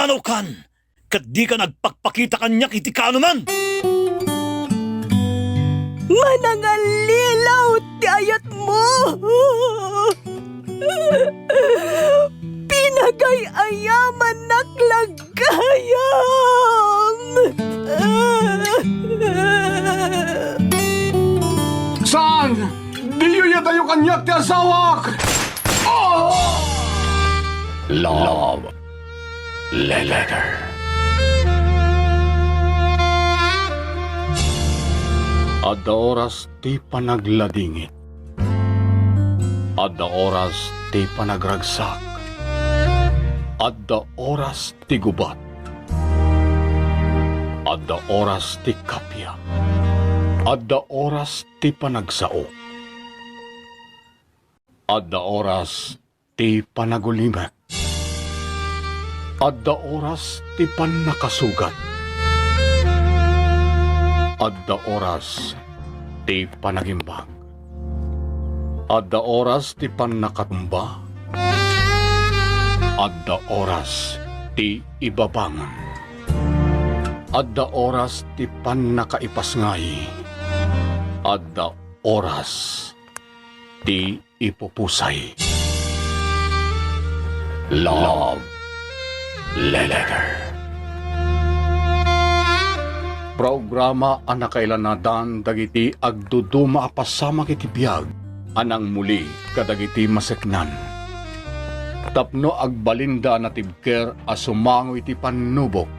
pumanaw kan, kat di ka nagpakpakita kanyak iti ka anuman. Manangalilaw ti ayat mo! Pinagay-ayaman naklagayam! Saan? Di yun tayo kanyak ti asawak! Love Letter. Adda oras ti panagladingit. Adda oras ti panagragsak. Adda oras ti gubat. Adda oras ti kapya. Adda oras ti panagsao. Adda oras ti panagulimek. Adda oras ti pannakasugat. Adda oras ti panagimbag. Adda oras ti pannakatumba. Adda oras ti ibabangon. Adda oras ti pannakaipasngay. Adda oras ti ipupusay. Love Letter. Programa anak kailanadan dagiti agduduma apasama kiti biyag anang muli kadagiti maseknan. Tapno agbalinda na tibker asumango iti panubok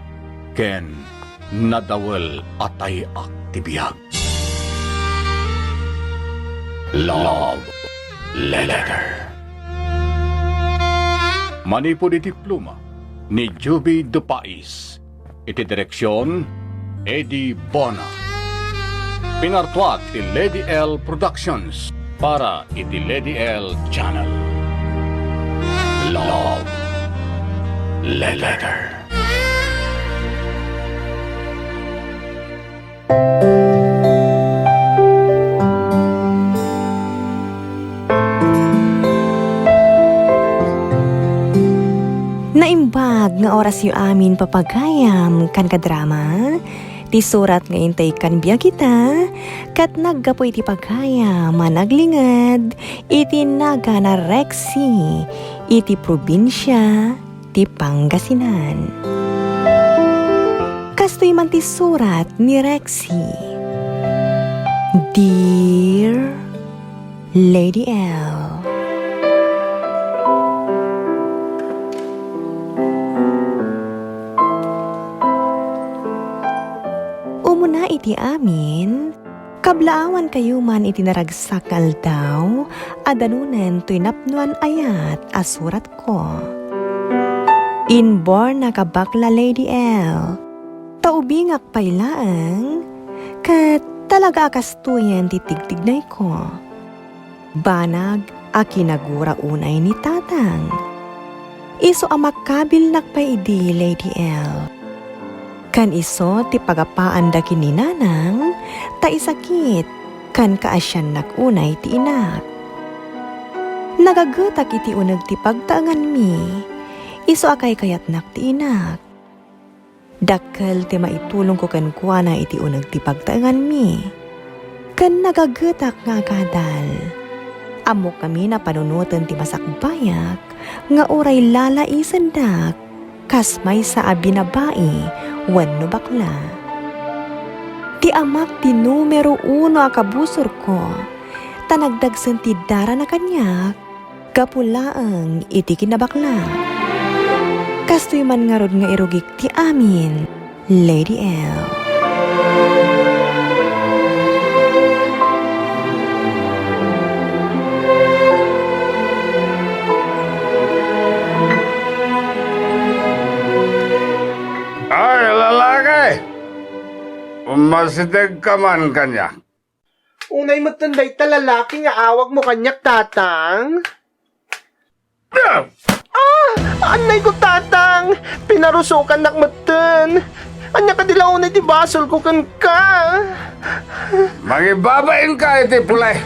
ken nadawel atay aktibiyag. Love Letter. Manipod iti pluma ni Juby Dupais. Iti direksyon Eddie Bona. Pinartuat ti Lady L Productions para iti Lady L Channel. Love Letter. Naimbag nga oras yu amin papagayam kan kadrama, ti surat nga intay kan biya kita, kat naggapoy ti pagayam managlingad, iti naga na Rexy, iti probinsya, ti Pangasinan. Kastoy man ti surat ni Rexy. Dear Lady L, umuna iti amin, kablaawan kayo man iti naragsak aldaw, adanunen to'y napnuan ayat asurat ko. Inborn na kabakla Lady L, taubingak pailaang, kat talaga akastuyan titigtignay ko. Banag akinagura unay ni tatang. Iso amakabil nakpaidi Lady L. Kan iso ti pagapaan da kininanang, ta isakit, kan kaasyan nakunay ti inak. Nagagutak iti unag ti pagtaangan mi, iso akay kayat nak ti inak. Dakkel ti maitulong ko kan kuana iti unag ti pagtaangan mi. Kan nagagutak nga kadal. Amo kami na panunutan ti masakbayak, nga oray lalaisan dak, kasmay sa abinabai, wenno bakla. Ti amak ti numero 1 akabusor ko, tanagdagsan ti dara na kanyak, kapulaang iti kinabakla. Kastoy man nga rod nga irugik ti amin, Lady L. Ay, lalaki! Masidag ka man kanya. Unay matanday ta lalaki nga awag mo kanyak tatang. Anay ko tatang, pinarusukan nak matan. Anya ka dila unay ti basol ko kan ka. Magibabain ka iti pulay.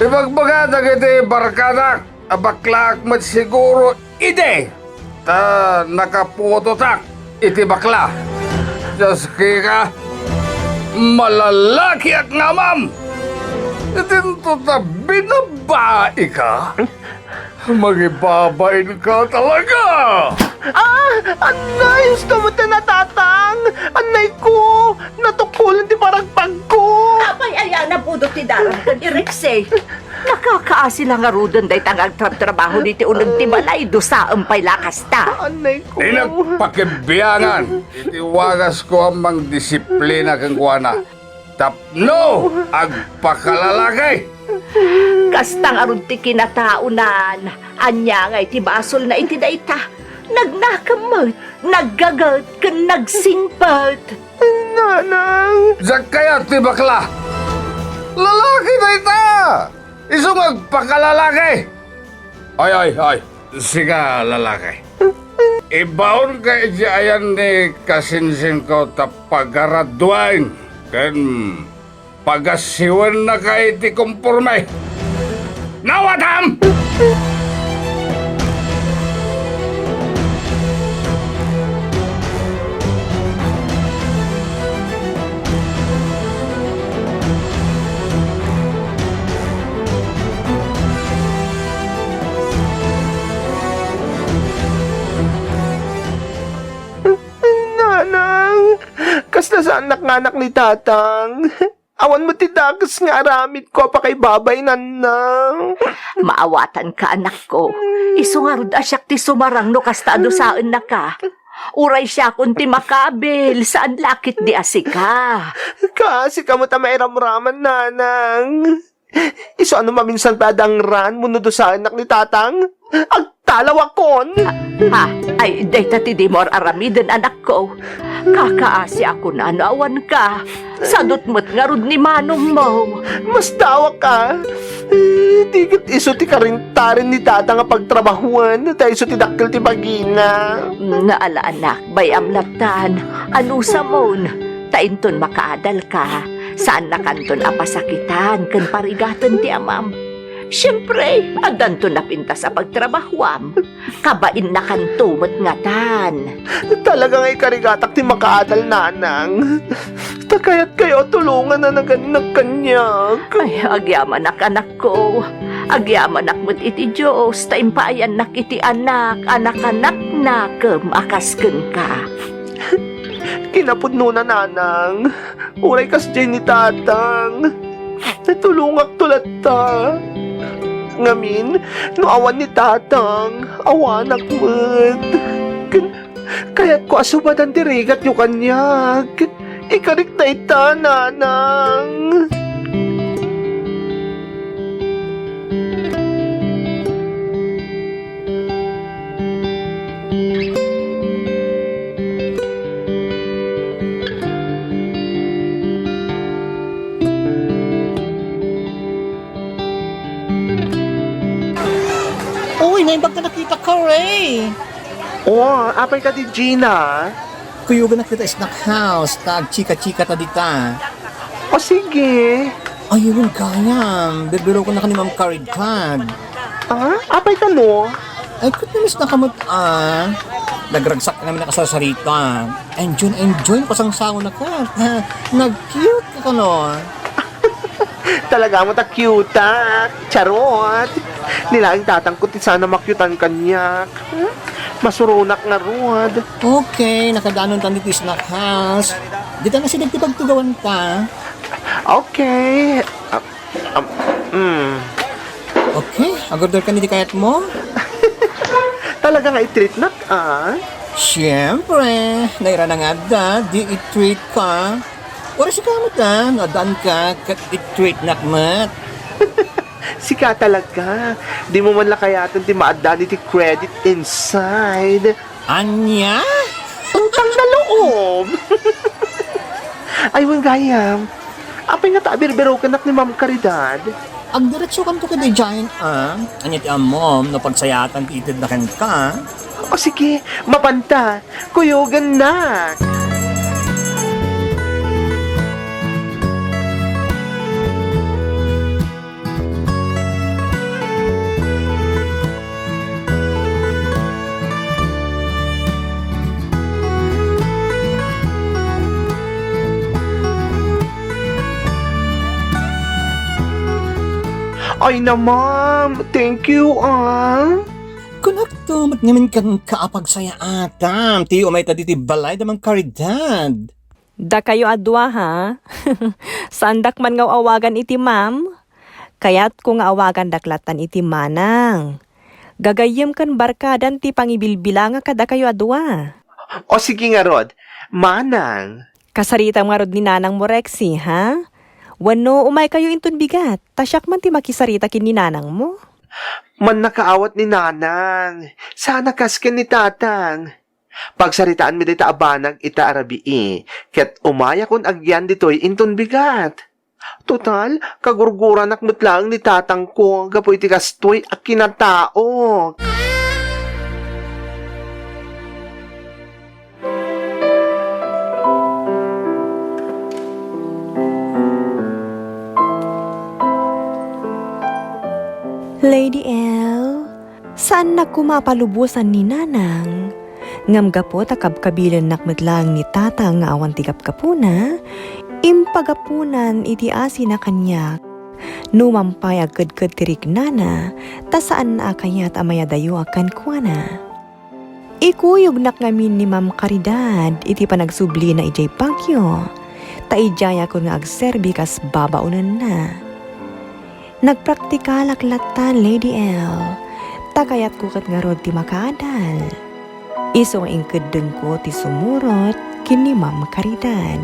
Ibagbagatag iti barkadak, abaklak mat siguro ide. nakaputotak iti bakla. Diyos ka, malalaki at ngamam. Itinto ta binabae ka. Magibabain ka talaga. Anay, gusto mo tinatatang? Anay ko, natukulan di paragpag ko. Apay aya na po ti darang kan irekse. Nakakaasi lang nga rudon day tangang trabaho diti unang tibalay do sa ampay lakas ta. Anay ko. Inagpakibiyangan. Itiwagas ko ang mang disiplina kang kuwana. Tapno, agpakalalagay. Kastang arun ti kinataunan. Anya nga iti basol na iti dayta. Nagnakamot, naggagat, kan nagsingpat. Nanang. Zakaya ti bakla. Lalaki na ita. Isong agpakalalaki. Ay. Siga lalaki. Ibaon ka ayan ni kasinsin ko tapagaraduan. Kan pagasiwan na ka iti kumpurme. Nawatam! Nanang, kasta sa anak-anak ni Tatang. Awan mo ti dagas nga aramid ko pa kay babay nanang. Maawatan ka anak ko. Isungarod asyak ti sumarang no kastado saan na ka. Uray siya kung ti makabil saan lakit di asika. Kasi kamo ta mairamraman nanang. Iso ano maminsan pa dangran muno do sa anak ni Tatang? Agtalaw akon. Ha, ay dayta ti di mor aramiden anak ko. Kakaasi ako na naawan ka. Sadot mo't ngarud ni manong mo. Mas tawa ka. Tigit iso ti karintarin ni Tata nga pagtrabahuan. Tayo iso ti dakkel ti bagina. Naala anak, bayam latan. Ano sa mon? Tainton makaadal ka. Saan na kanton apasakitan kan parigatan ti amam? Siyempre, adanto na pinta sa pagtrabahuam. Kabain na kantumot ngatan. Talaga nga'y karigatak ti makaadal nanang. Takayat kayo tulungan na nagkanyak. Ay, agyaman anak ko. Agyaman mo't iti Diyos. Taimpayan nak iti anak-anak na kemakasken ka. Kinapudno na nanang. Uray kas dyan ni Tatang. Natulungak tulat ta. Ngamin, no awan ni Tatang, awanak mo't. Kaya't ko asubadan dirigat yung kanyag. Ikarik na ita, nanang. Uy, naimbag na nakita ka, Ray. Oh, apay ka di Gina. Kuyugan nakita is house, tag chika-chika ta dita. O sige. Ayun kayam, bibiro ko na ka ni Ma'am Carid Tag. Apay ka no? Ay, kut namis na kamot nagragsak ka namin nakasasarita. Enjoy ko sang sangon na ka. Nag-cute ka no. Talaga mo ta cute, charot. Nilaing tatangkot ti sana makyutan kanyak. Masurunak nga ruad. Okay, nakadanon tan dito snack house. Dito na sinig pagtugawan ka. Okay. Okay, agorder ka ni di kayat mo? Talaga nga i-treat na Siyempre, naira na nga da, di i-treat ka. Wala si kamot nadan ka, kat i-treat nakmat. Sika talaga. Di mo man lakayatan ti maadani ti credit inside. Anya? Utang na loob. Aywan gayam. Apay nga tabir-biro ka nak ni Ma'am Caridad. Ang diretso kan to kay giant Anya ti amom, no pagsayatan ti itid na kan ka. O sige, mapanta. Kuyugan na. Ay na, ma'am. Thank you, Kunakto, mat ngamin kang kaapagsaya atam. Ti umay tadi ti balay damang karidad. Da kayo adwa ha? Sandak man nga awagan iti ma'am. Kaya't kung awagan daklatan iti manang. Gagayem kan barkadan ti pangibilbila nga kada kayo adwa. O sige nga, Rod. Manang. Kasarita nga rod ni nanang mo Rexy, ha? Wano umay kayo intun bigat. Tasyak man ti makisarita kin ni nanang mo. Man nakaawat ni nanang. Sana kasken ni tatang. Pagsaritaan mi dita abanag ita arabii. Ket umaya kun agyan ditoy intun bigat. Total, kagurguran akmat lang ni tatang ko. Gapoy ti kastoy ak kinatao. Lady L, saan na kumapalubusan ni nanang? Ngam gapot akabkabilan nakmetlang ni tata nga awan ti kapkapuna, impagapunan iti asi na kanyak. Numampay agkad-kad tirik nana, ta saan na akayat amaya dayo akan kuana. Ikuyog nak ngamin ni Ma'am Caridad, iti panagsubli na ijay pagyo, ta ijaya ko nga agserbi kas babaunan na. Nagpraktikal aklatan, Lady L. Takayat ko kat nga rod ti makaadal. Iso nga ingkadeng ko ti sumurot kin ni Ma'am Caridad.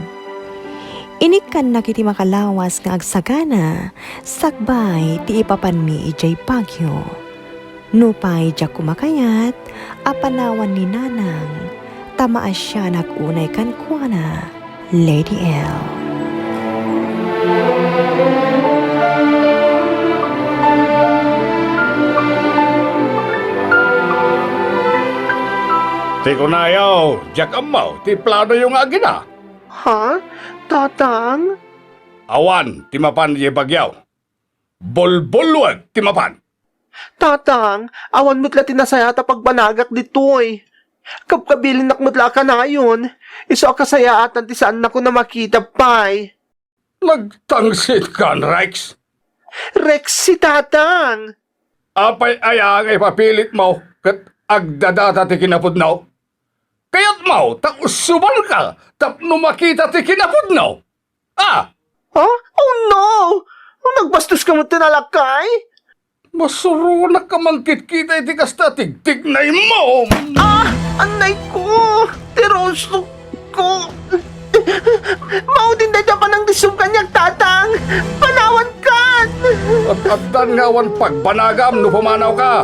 Inikan na kiti makalawas nga agsagana, sakbay ti ipapanmi ijay pagyo. Nupay jak kumakayat, apanawan ni nanang, tamaas siya nagunay kan kuana, Lady L. Ti kunayaw, jak amaw, ti plano yung agina. Ha? Tatang? Awan, ti mapan ye bagyaw. Bolbolwag, ti mapan. Tatang, awan mo't la tinasayata pagbanagak ditoy. Kapkabilin nakmutla ka na yun. Iso akasayaatan ti saan na ko na makita pay. Nagtangsit kan, Rex. Rex si tatang. Apay ayang ipapilit mo, kat agdadata ti kinapudnaw. Kaya't mo, takusuban ka, tapno makita ti kinapudnaw. Ah, Ha? Oh no! Nagbastos ka mo tinalakay? masurunak ka mangkit kita iti kasta tigtig na mo. Anay ko! Tiroso ko! Maudin na dyan pa ng disong kanyang tatang! Panawan kan! At nga wan pagbanagam no pumanaw ka.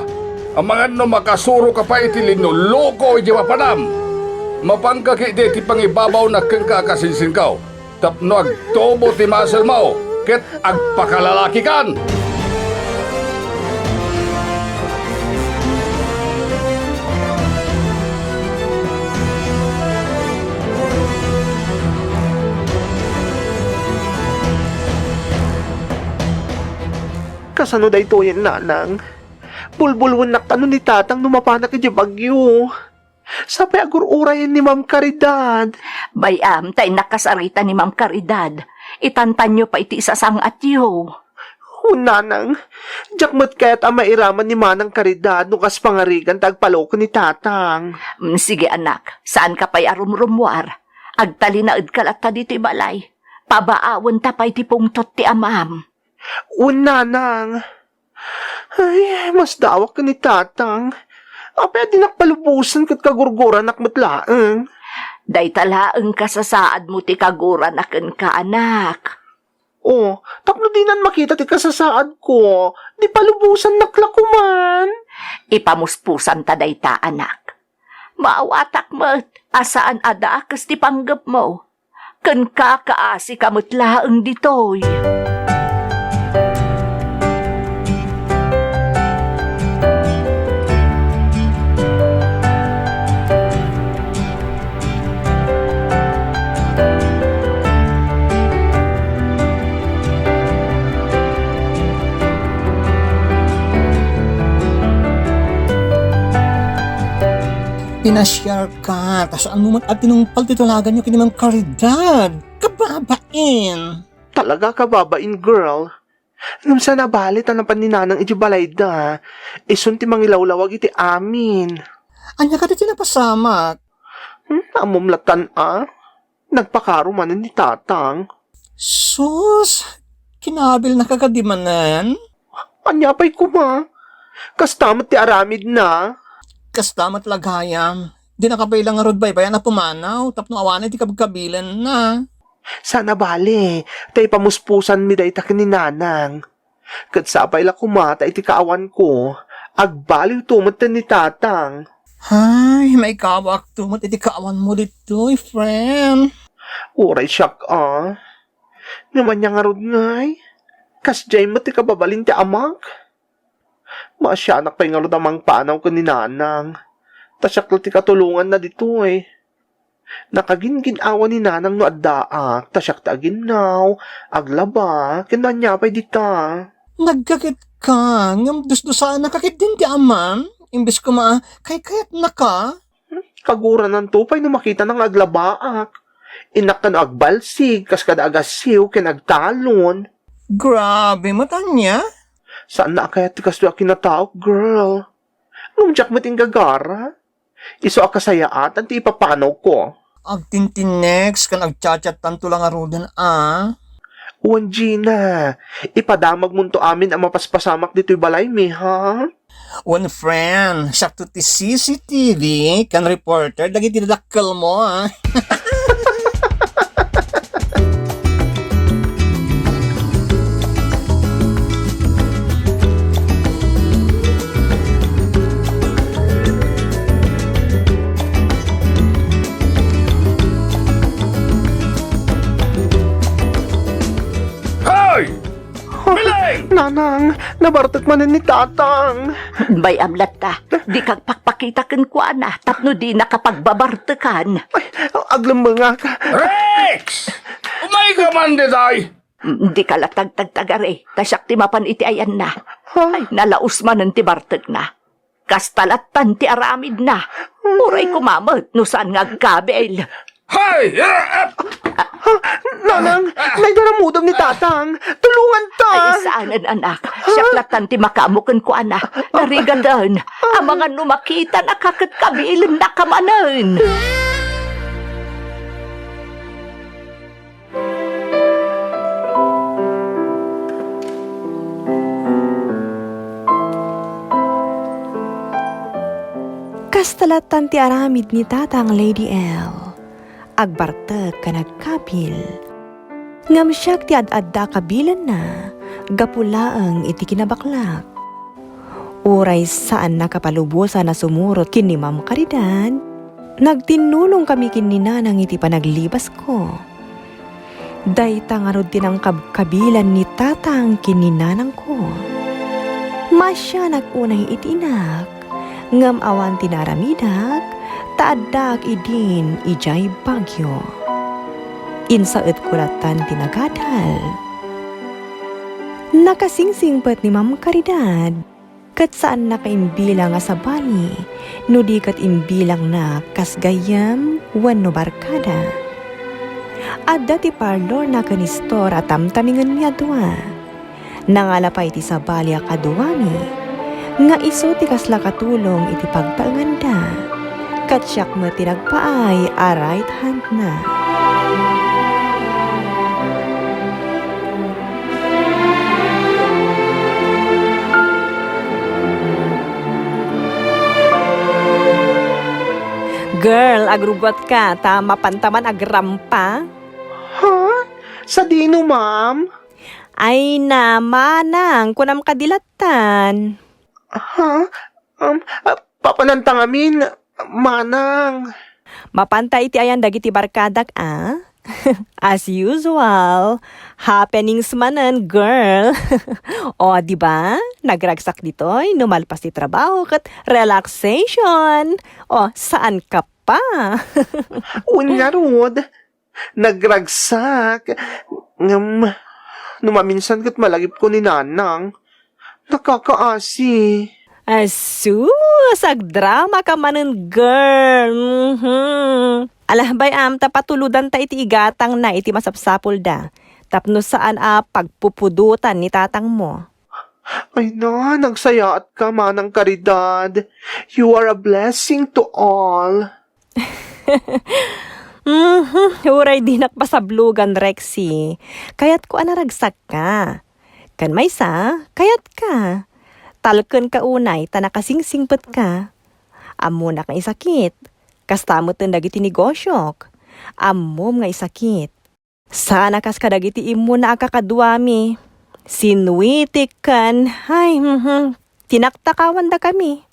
Ang mga no makasuro ka pa iti linuloko iti mapanam. Mapangkaki ti pangibabaw na kang kakasinsin ka. Tapno agtobo ti muscle mo. Ket agpakalalaki kan. Kasano da ito yan, nanang? Bulbulwan na kano ni tatang numapanak iti bagyo. Sapay agururayan ni Ma'am Caridad. Bayam, tay nakasarita ni Ma'am Caridad. Itantan nyo pa iti isasang at yo. Nanang, jakmat kaya't ang mairaman ni Manang Caridad nung kas pangarigan tagpaloko ni tatang. Sige anak, saan ka pa'y arumrumwar? Agtalinaad ka latta dito balay. Pabaawon tapay ti pungtot ti amam. Nanang. Ay, mas dawak ka ni tatang. Apay di nakpalubusan kat kagurguran nakmatlaang. Day talaang kasasaad mo ti kaguran aken ka anak. Oh, tapno dinan makita ti kasasaad ko. Di palubusan naklakuman. Ipamuspusan ta day ta anak. Maawatak mo't asaan ada kas ti panggap mo. Ken kakaasi kamot laang ditoy. Pinasyar ka, tas ano man at tinumpal titulagan nyo kinimang Caridad. Kababain. Talaga ka babain, girl. Ngam sa nabalit ang paninanang iti balay da. Isun ti mangilawlawag iti amin. Anya ka di tinapasamak. Amumlatan Nagpakaro man ni tatang. Sus, kinabil na kakadimanan. Anya pa'y kuma. Kastamat ti aramid na. Kastamat lagayam. Di nakapailang nga rod bayan na pumanaw. Tapno awanay ti kabkabilan na. Sana bale, tay pamuspusan mi day takin ni nanang. Kat sapay la kumata iti kaawan ko, agbaliw tumatan ni tatang. Ay, may kawak tumot iti kaawan mo dito, friend. Uray siyak Naman niya nga rod ngay. Kas jay mo ti kababalin ti amag. Masyanak pa'y nga rod amang panaw ko ni nanang. Tasyak ti katulungan na dito Nakagin-ginawa ni nanang no addaak, tasyak ta aginaw, aglaba, kinanya pa'y dita. Nagkakit ka, ngam dus-dusaan nakakit din ti amam. Imbes ko kay-kayat na ka. Kaguran ng tupay no makita ng aglabaak. Inak ka no agbalsig, kas kada agasiw, kinagtalon. Grabe, matanya. Saan na kaya ti kasto kinataok, girl? Ngumjak mo ting gagara? Iso akasayaat, anti ipapanaw ko. Agtintinex kan agchat-chat tanto lang arudan Uwan, Gina, ipadamag mo to amin ang mapaspasamak dito'y balay mi, ha? One friend, sakto ti CCTV kan reporter lagi tinadakkel mo Hoy! Biling! Nanang, nabartot man ni tatang. Bay amlat ta, di kag pakpakita ken kuana, tapno di nakapagbabartekan. Ay, aglambanga ka. Rex! Umay ka man detay! Di ka latagtagtagare, tasyak ti mapan iti ayan na. Ay, nalaos man ang ti barteg na. Kastalatan ti aramid na. Uray kumamot, no saan nga agkabel. Hay! Nanang, may daramudam ni tatang. Tulungan ta. Ay, saanan anak, siyaklatan ti makamukan ko ana. Narigadan, ang mga numakita nakakatkabil na kamanan. Kastalatan ti aramid ni tatang Lady L. Agbarteg ka nagkabil. Ngam siyak ti ad-adda kabilan na, gapulaang iti kinabaklak. Uray saan nakapalubusan na sumurot kin ni Ma'am Caridad, nagtinulong kami kin ni nanang iti panaglibas ko. Dayta nga rod din ang kabilan ni tatang kin ni nanang ko. Masya nag-unay itinak, ngam awan tinaramidak, taaddak idin ijay bagyo. Insaet kulatan tinagadal. Nakasingsingpet ni Ma'am Caridad, kat saan nakaimbilang nga sa bani, no di kat imbilang na kasgayam wano barkada. Adda ti parlor na kanistor at tamtamingan niya dua. Nangalapay ti sa bali akaduwami, nga iso ti kasla katulong iti pagtaanganda. Katsyak mo tinagpaay a right hand na. Girl, agrugot ka, tama pantaman agrampa. Ha? Sa dino, ma'am? Ay na, manang, kunam kadilatan. Ha? Papanantang amin, manang. Mapanta iti ayan dagiti barkadak As usual, happenings manan, girl. O, di ba? Nagragsak ditoy, numalpas ti trabaho kat relaxation. O, saan ka pa? Unya rod. Nagragsak. Numaminsan kat malagip ko ni nanang. Nakakaasi. Asus, agdrama ka manan, girl. Alahbay tapatuludan ta iti igatang na iti masapsapul da. Tapno saan pagpupudutan ni tatang mo. Ay na, nagsayaat ka, Manang Karidad. You are a blessing to all. Huray di nakpasablugan, Rexy. Kayat ko anaragsak ka. Kan may sa, kayat ka. Talken ka unay, tanakasingsingpet ka. Amo na kang isakit. Kastamot ng dagiti negosyok. Amom nga isakit. Sana kas kadagiti imo na akakaduami. Sinwitik kan. Ay, tinaktakawan da kami.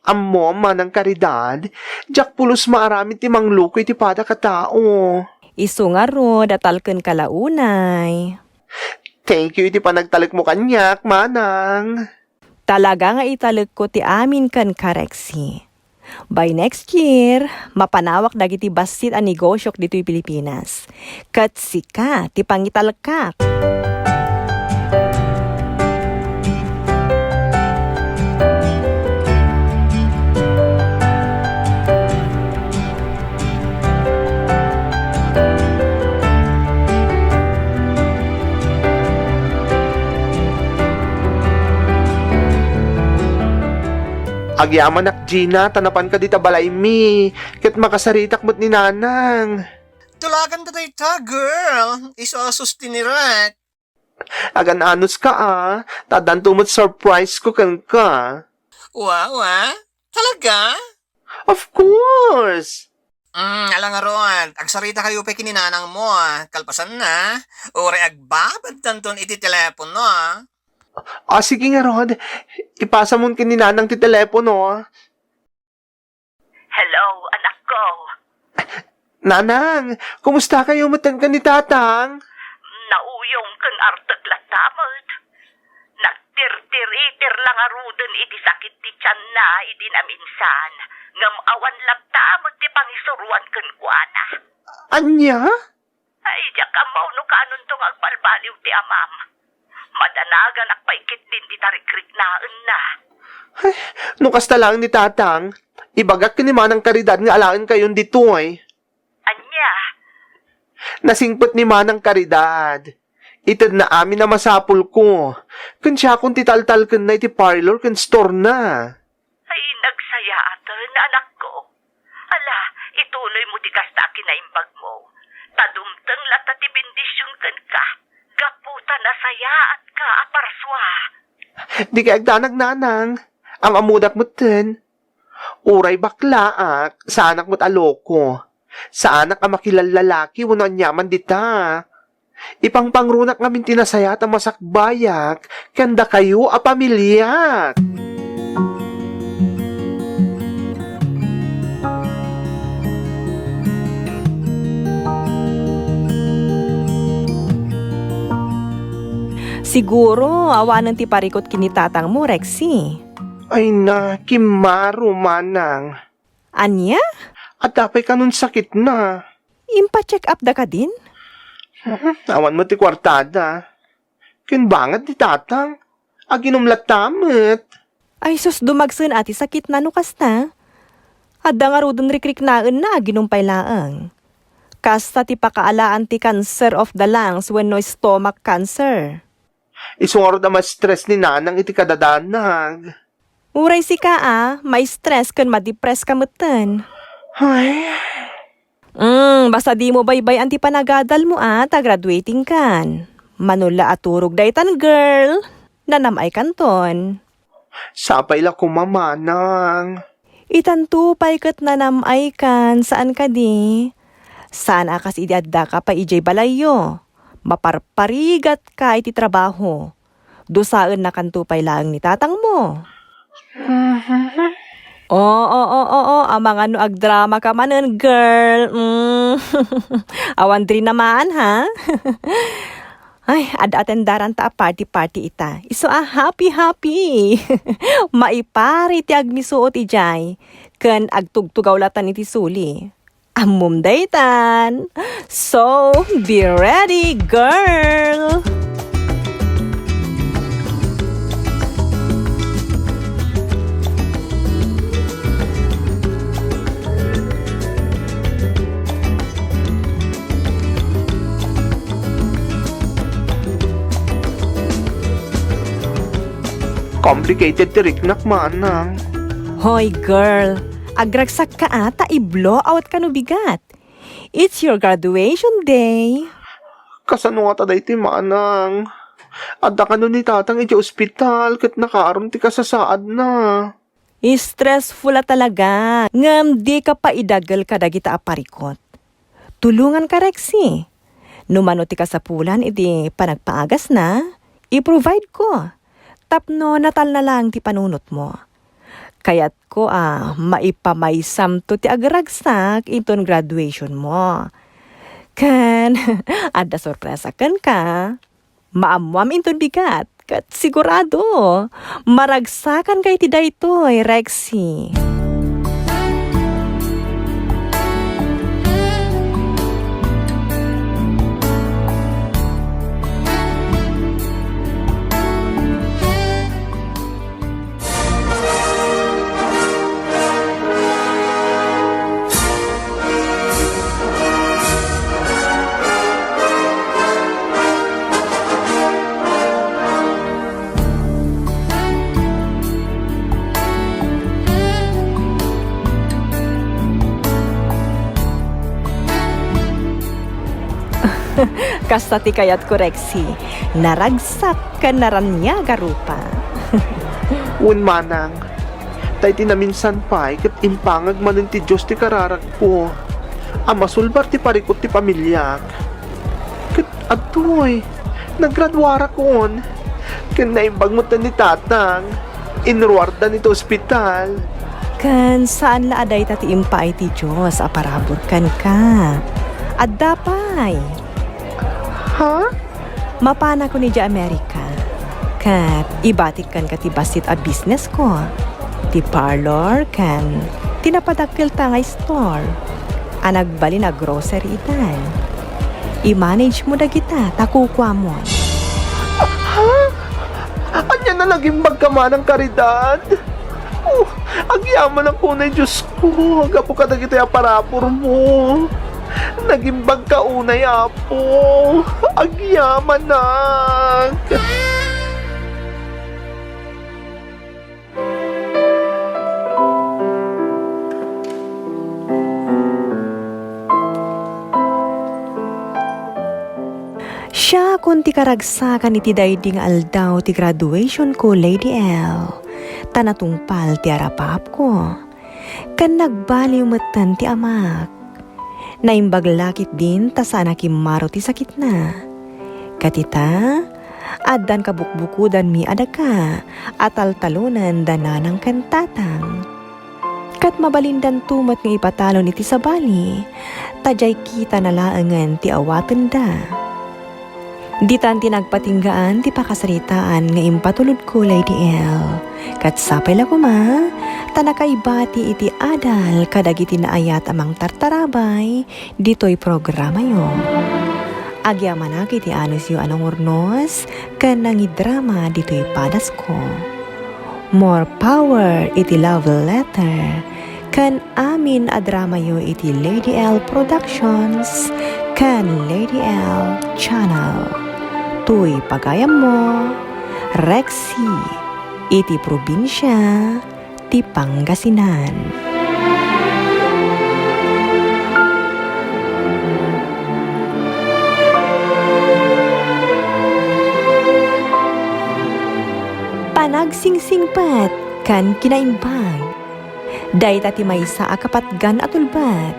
Amo, Manang Karidad, jak pulos maaramit ti manglukoy ti pada katao. Isu nga ro, datalken kalaunay. Thank you iti panagtalik mo kanyak, Manang. Talaga nga italag ko ti amin kan Rexy. By next year, mapanawak dagiti basit a negosyok dito'y Pilipinas. Kat sika, ti pangitalakak. Agyaman ak Gina, tanapan ka dita balay mi. Ket makasaritak mo't ni Nanang. Tulagan na tayo girl. Isasus tinirat. Agan anos ka tadan tumot surprise ko kan ka. Wow, Talaga? Of course! Alang nga ron. Agsarita kayo pa kininanang mo, Kalpasan na. Ure agbabad tanton iti telepono, Sige nga Rod, ipasa mo kin ni Nanang ti telepono. Hello, anak ko. Nanang, kumusta kayo matan ka ni Tatang? Nauyong kang artag latamot. Nagtirtir-itir lang aruden iti sakit ti tiyan na iti naminsan. Ngam awan latamot ti pangisuruan kang kuana. Anya? Ay, diyak amaw no kanon tong agbalbaliw ti amam. Madanagan akpaikit din di tarikrik naan na. Nung kasta lang ni Tatang, ibagak ka ni Manang Karidad nga alaan kayon ditoy. Anya, Nasingpot ni Manang Karidad. Itad na amin na masapul ko. Kun siya kung titaltal kun na iti parlor kun store na. ay nagsaya atan, anak ko. Ala, ituloy mo di kasta kinaimbag mo. Tadumtang lata ti bendisyon kan ka. Gaputa na sayaat ka, aparswa. Di ka agdanag Nanang. Ang amudak mo ten. Uray baklaak, sa anak mo't aloko. Sa anak ang makilalalaki, wano anyaman dita. Ipang pangrunak ngamin tinasaya at masakbayak, kanda kayo a pamilyak. Siguro, awanan ti parikot kinitatang mo, Rexy. Ay na, kimaro Manang. Anya? At dapay ka nun sakit na. Impa-check up da ka din? Awan mo ti kwartada. Kinbangat di Tatang. Aginumlat tamit. Ay sus, dumagsan ati sakit na nukas na. Adda nga rudon rikrik naan na ginumpay laang. Kasta ti pakaalaan ti cancer of the lungs when no stomach cancer. Isungaro na ma-stress ni Nanang iti kadadanag. Uray si ka may stress kan ma-depress ka mutan. Ay, Basta di mo baybay anti panagadal mo ta-graduating kan. Manula aturog daytan girl. Nanamay kanton. sapay la kumamanang. Itantupay kat nanamay kan saan ka di. Saan akas idiadda ka pa ijay balayo. Maparparigat ka iti trabaho. Dusaan na kantupay lang ni tatang mo. Oo, amang ano agdrama ka manen, girl. Awan din naman, ha? Ay, ad-atendaran ta a party-party ita. Iso happy. Maipari ti agmisuot ijay. Ken agtugtugaw latan iti suli. Amum daytan. So, be ready, girl! Complicated ti riknak manang. Hoy girl, agragsak ka ata i-blow out ka no bigat. It's your graduation day. Kasano nga taday ti manang. Adda ka nun ni tatang iti ospital kat nakaroon ti kasasaad na. Stressful na talaga. Ngam di ka pa idagal ka dagita aparikot. Tulungan ka Rexy. Numano ti kasapulan iti panagpaagas na, i-provide ko. Tapno natal na lang ti panunot mo. Kaya't ko maipamaysam to ti agragsak iton graduation mo. Kan, ada sorpresa kan ka. Maamuam inton bigat. Kat sigurado, maragsakan kay ti daytoy, Rexy. Kasta ti kayat ko, Rexy. Naragsak ka naranyaga rupa. Un manang. Tay tinaminsan pa kat impangag manin ti Diyos ti kararag ko. Masulbar ti parikot ti pamilyak. Kat atoy, naggraduara kon. Kan naimbag mo ni tatang. Inruarda nito ospital. Kan saan la aday tati impay ti Diyos aparabot kan ka. At dapay. Ha? Mapana ko ni Dya Amerika. Kat ibatik kan ti basit a business ko. Ti parlor kan tinapadakil ta nga store. Anagbali na grocery itan. I-manage mo da kita, takukwa mo. Ha? Anya na laging magkamanang karidad? Agyaman ang kunay Diyos ko. Agapo ka na kita aparapor mo. Nagimbag ka unay, apo. Agyaman na. Siya kung ti karagsakan iti dayding aldaw ti graduation ko, Lady L. Tanatungpal ti arapap ko. Kan nagbaliw matan ti amak. Naimbag lakit din ta sana kimaro ti sakit na. Katita, adan kabukbukudan mi adaka at altalunan dananang kantatang. Kat mabalindan tumat nga ipatalon iti sabali, tajay kita nalaangan ti awaten da. Ditan tinagpatinggaan ti pakasaritaan nga impatulod ko, Lady L. Kat sapay la kuma, tanakaibati iti adal kadagiti naayat amang tartarabay, dito'y programa yo. Agyamanak iti anos yu anong urnos, kan nangidrama dito'y padas ko. More power iti love letter, kan amin adrama yo iti Lady L Productions, kan Lady L Channel. Tuy pagayam mo, Rexy, iti probinsya, ti Pangasinan. Panagsingsingpat, kan kinaimbag. Dayta ti maysa akapatgan at ulbat,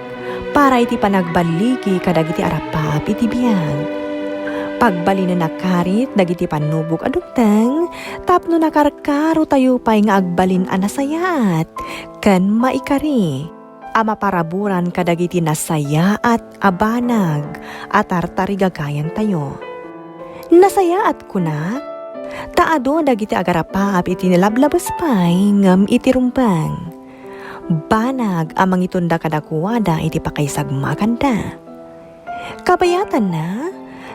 para iti panagbaligi kadagiti arapap iti biyag. Pagbali na nakarit, dagiti panubog adugtang, tapno nakarkaro tayo pa'y nga agbalin anasayat, kan maikari. Ama paraburan kadagiti nasaya at abanag, at artarigagayan tayo. Nasaya at kunak, taado dagiti agarapap iti nilablabas pa'y ngam iti rumbang. Banag amang itunda kadakuwada iti pakaysagmakanda. Kabayatan na,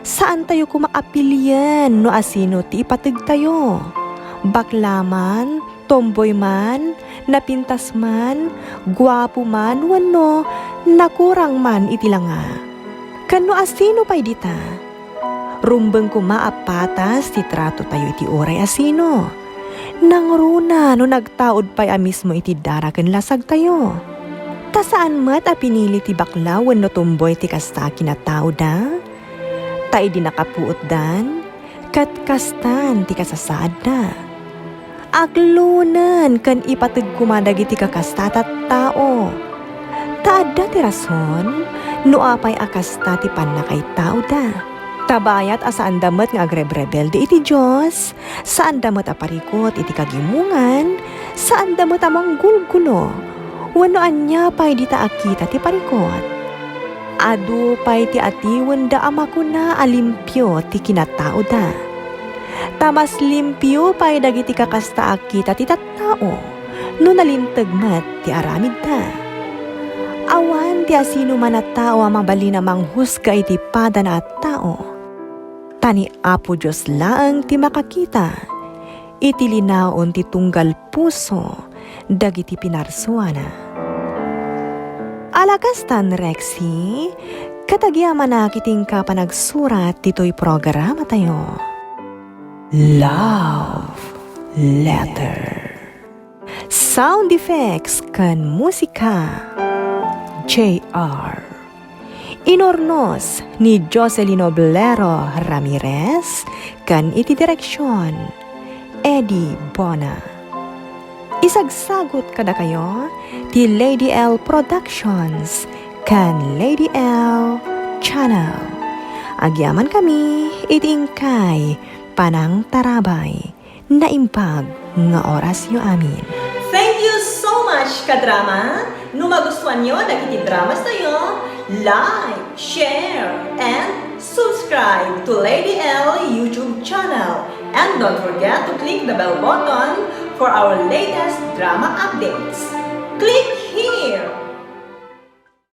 saan tayo kumaapilyan no asino ti ipatag tayo? Baklaman, tomboy man, napintas man, guwapo man, wano, nakurang man iti langa. Kano asino pa'y dita? Rumbeng kumaapatas ti trato tayo iti oray asino. Nang runa no nagtaod pa'y mismo iti daraken lasag tayo. Ta saan mat a pinili ti bakla wenno tumboy ti kasta kinatao da? Ta idi nakapuot dan, kat kastan ti kasasaad na. Aglunan kan ipatid kumadag iti kakasta tat tao. Taadda ti rason, no apay akasta ti panakay tao da. Tabayat asaan damat nga agrebrebel di iti Diyos, saan damat aparikot iti kagimungan, saan damat amang gulgulo, wano anya pay di ta akita ti parikot. Adu pay ti atiwen da amakuna alimpyo ti kinatao da. Tamas limpyo pay dagiti kakasta akita ti tattao, no nalintagmat ti aramid da. Awan ti asino man at tao ang mabali na manghusga iti pada na at tao. Tani Apo Diyos laang ti makakita, iti linaon ti tunggal puso, dagiti pinarsuana. Alakas tan Rexy, katagyaman na kiting ka panagsurat tito'y programa tayo. Love Letter. Sound effects kan musika. J.R. Inornos ni Jocelyn Oblero Ramirez kan iti direksyon Eddie Bona. Isagsagot kada kayo ti Lady L Productions kan Lady L Channel. Agyaman kami itingkay panang tarabay na impag nga oras yo amin. Thank you so much, kadrama! No magustuhan nyo, nagiti dramas tayo, like, share, and subscribe to Lady L YouTube channel. And don't forget to click the bell button for our latest drama updates. Click here!